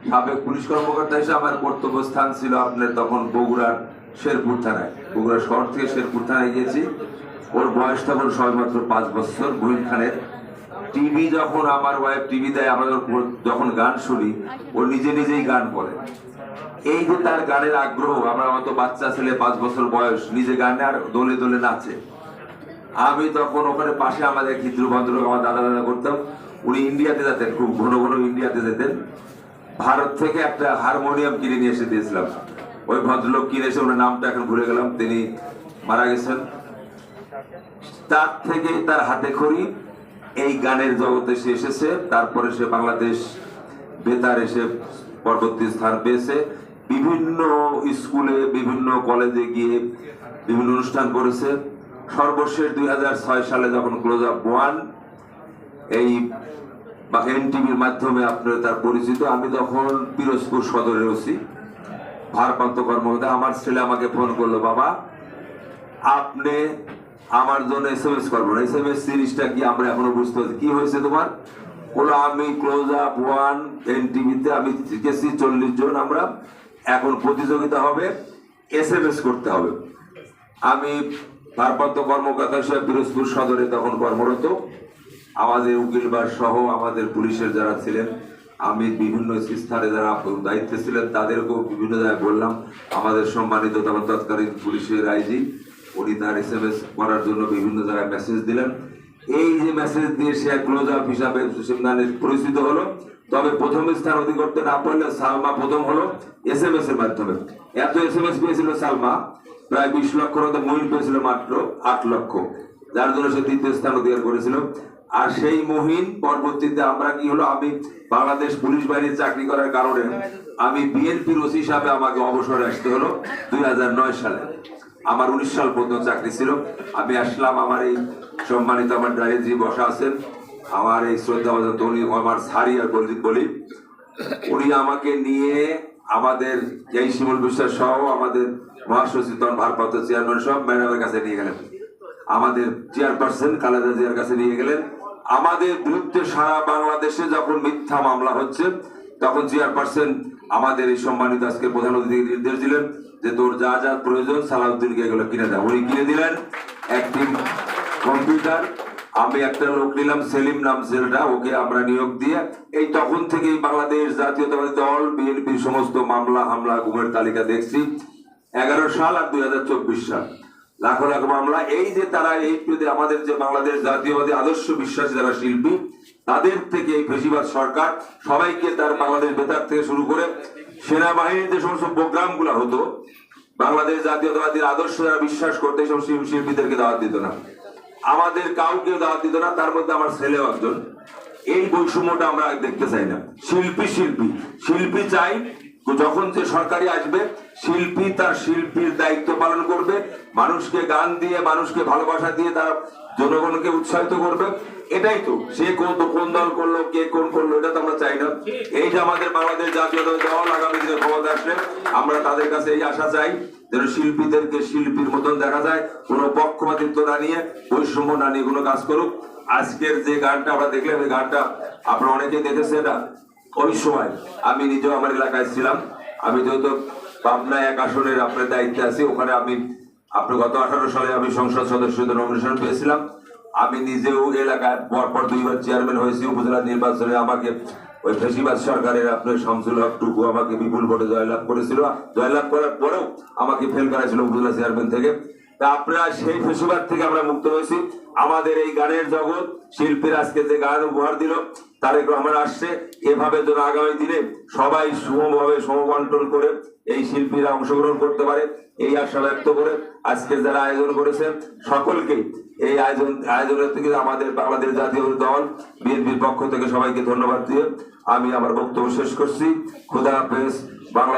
সাবেক পুলিশ কর্মকর্তা হিসেবে আমার কর্তব্য স্থান ছিল আপনার তখন বগুড়ার শেরপুর থানায়, বগুড়া শহর থেকে শেরপুর থানায় গিয়েছি। ওর বয়স তখন সবেমাত্র 5 বছর। বুহিন খানের টিভি যখন আমার ওয়াইফ টিভি দেয়, আমরা যখন গান শুনি, ও নিজে নিজেই গান বলে। এই যে তার গানের আগ্রহ, আমরা অত বাচ্চা ছেলে 5 বছর বয়স, নিজে গানে আর দোলে দোলে নাচে। আমি তখন ওখানে পাশে আমাদের ক্ষিদ্র ভদ্রলোক আমার দাদা দাদা করতাম, উনি ইন্ডিয়াতে যেতেন, খুব ঘন ঘন ইন্ডিয়াতে যেতেন। ভারত থেকে একটা হারমোনিয়াম কিনে নিয়ে এসে দিয়েছিলাম। ওই ভদ্রলোক কিনে এসে, ওনার নামটা এখন ভুলে গেলাম, তিনি মারা গেছেন। তার থেকে তার হাতে খড়ি এই গানের জগতে সে এসেছে। তারপরে সে বাংলাদেশ বেতার এসে পরবর্তী স্থান পেয়েছে। বিভিন্ন স্কুলে বিভিন্ন কলেজে গিয়ে বিভিন্ন অনুষ্ঠান করেছে। সর্বশেষ 2006 সালে যখন ক্লোজ আপ 1 এই এনটিভির মাধ্যমে আপনার তার পরিচিত, আমি তখন পিরোজপুর সদরের ওসি, ভারপ্রাপ্ত কর্মকর্তা। আমার ছেলে আমাকে ফোন করলো, বাবা আপনি আমার জন্য SMS করবেন। SMS সিরিজটা কি আমরা এখনো বুঝতে পারছি, কি হয়েছে তোমার? বলো আমি ক্লোজ আপ 1 এনটিভিতে আমি শিখেছি 40 জন, আমরা এখন প্রতিযোগিতা হবে, SMS করতে হবে। আমি ভারপ্রাপ্ত কর্মকর্তা হিসেবে পিরোজপুর সদরে তখন কর্মরত। আমাদের উকিলবার সহ আমাদের পুলিশের যারা ছিলেন, আমি বিভিন্ন স্থানে যারা দায়িত্বে ছিলেন তাদেরকেও বিভিন্ন জায়গায় বললাম। আমাদের সম্মানিত তৎকালীন পুলিশের আইজি, উনি তার SMS করার জন্য বিভিন্ন জায়গায় মেসেজ দিলেন। এই যে মেসেজ দিয়ে সে ক্লোজ আপ হিসাবে পরিচিত হলো। তবে প্রথম স্থান অধিকার করতে না পারলে সালমা প্রথম হলো SMS এর মাধ্যমে। এত SMS পেয়েছিল সালমা, প্রায় 20 লক্ষ, মহিন পেয়েছিল মাত্র 8 লক্ষ, যার জন্য সে 3য় স্থান অধিকার করেছিল। আর সেই মহিন পরবর্তীতে আমরা কি হলো, আমি বাংলাদেশ পুলিশ বাহিনীর চাকরি করার কারণে আমি বিএনপির ওসি হিসাবে আমাকে অবসরে আসতে হলো 2009 সালে। আমার 19 সাল পর্যন্ত চাকরি ছিল। আমি আসলাম, আমার এই সম্মানিত আমার ডাইরেক্টরি বসা আছেন, আমার এই শ্রদ্ধা উনি আমার সারি আর বলি, উনি আমাকে নিয়ে আমাদের এই শিমুল বিশ্বাস সহ আমাদের মহাসচিব ভারপ্রাপ্ত চেয়ারম্যান সব ম্যাডামের কাছে নিয়ে গেলেন, আমাদের চেয়ারপারসন খালেদা জিয়ার কাছে নিয়ে গেলেন। আমাদের বিরুদ্ধে সারা বাংলাদেশে যখন মিথ্যা মামলা হচ্ছে, তখন চেয়ারপারসন আমাদের এই সম্মানিত আজকে প্রধান অতিথিকে নির্দেশ দিলেন যে তোর যা যা প্রয়োজন সালাউদ্দিনকে এগুলো কিনে দেয়। উনি কিনে দিলেন একটি কম্পিউটার। আমি একটা লোক নিলাম, সেলিম নাম ছেলেটা, ওকে আমরা নিয়োগ দিয়ে এই তখন থেকেই বাংলাদেশ জাতীয়তাবাদী দল বিএনপির সমস্ত মামলা হামলা গুমের তালিকা দেখছি। 11 সাল আর 2024 সাল লাখো লাখ মামলা। এই যে তারা এই আমাদের যে বাংলাদেশ জাতীয়বাদী আদর্শ বিশ্বাসী যারা শিল্পী, তাদের থেকে এই ফেসিবাদ সরকার সবাইকে, তার বাংলাদেশ বেতার থেকে শুরু করে সেনাবাহিনীর যে সমস্ত প্রোগ্রাম গুলা হতো, বাংলাদেশ জাতীয়তাবাদীর আদর্শ যারা বিশ্বাস করতে, এই সব শিল্পীদেরকে দাওয়াত দিত না, আমাদের কাউকে দাওয়াত দিত না। তার মধ্যে আমার ছেলেও একজন। এই বৈষম্যটা আমরা দেখতে চাই না। শিল্পী চাই যখন যে সরকারি আসবে, শিল্পী তার শিল্পীর দায়িত্ব পালন করবে, মানুষকে গান দিয়ে, মানুষকে ভালোবাসা দিয়ে তার জনগণকে উৎসাহিত করবে। এটাই তো, সে কোন দল করলো, কে কোন করলো, এটা তো আমরা চাই না। এই যে আমাদের বাংলাদেশ জাতীয়তাবাদী দল আগামী দিনে ক্ষমতা আসলে আমরা তাদের কাছে এই আশা চাই যেন শিল্পীদেরকে শিল্পীর মতন দেখা যায়, কোনো পক্ষপাতিত্ব না নিয়ে, বৈষম্য না নিয়ে কোনো কাজ করুক। আজকের যে গানটা আমরা দেখলাম, এই গানটা আপনারা অনেকে দেখেছে। এটা ওই সময় আমি নিজেও আমার এলাকায় ছিলাম। আমি যেহেতু পাবনা 1 আসনের আপনার দায়িত্বে আছি, ওখানে আমি আপনার গত 18 সালে আমি সংসদ সদস্যদের নমিনেশন পেয়েছিলাম। আমি নিজেও এলাকায় পরপর 2 বার চেয়ারম্যান হয়েছি। উপজেলা নির্বাচনে আমাকে ওই ফেসিবাদ সরকারের আপনার শামসুল হক টুকু আমাকে বিপুল ভোটে জয়লাভ করেছিল। জয়লাভ করার পরেও আমাকে ফেল করাছিল উপজেলা চেয়ারম্যান থেকে। তা আপনারা সেই ফেসিবাদ থেকে আমরা মুক্ত হয়েছি। আমাদের এই গানের জগৎ শিল্পীর আজকে যে গান উপহার দিল, তারেক রহমান আসছে, এভাবে যেন আগামী দিনে সবাই সমভাবে সমবন্টন করে এই শিল্পীরা অংশগ্রহণ করতে পারে, এই আশা ব্যক্ত করে আজকে যারা আয়োজন করেছেন সকলকে এই আয়োজনের থেকে আমাদের বাংলাদেশ জাতীয় দল বিএনপির পক্ষ থেকে সবাইকে ধন্যবাদ দিয়ে আমি আমার বক্তব্য শেষ করছি। খোদা হাফেজ। বাংলা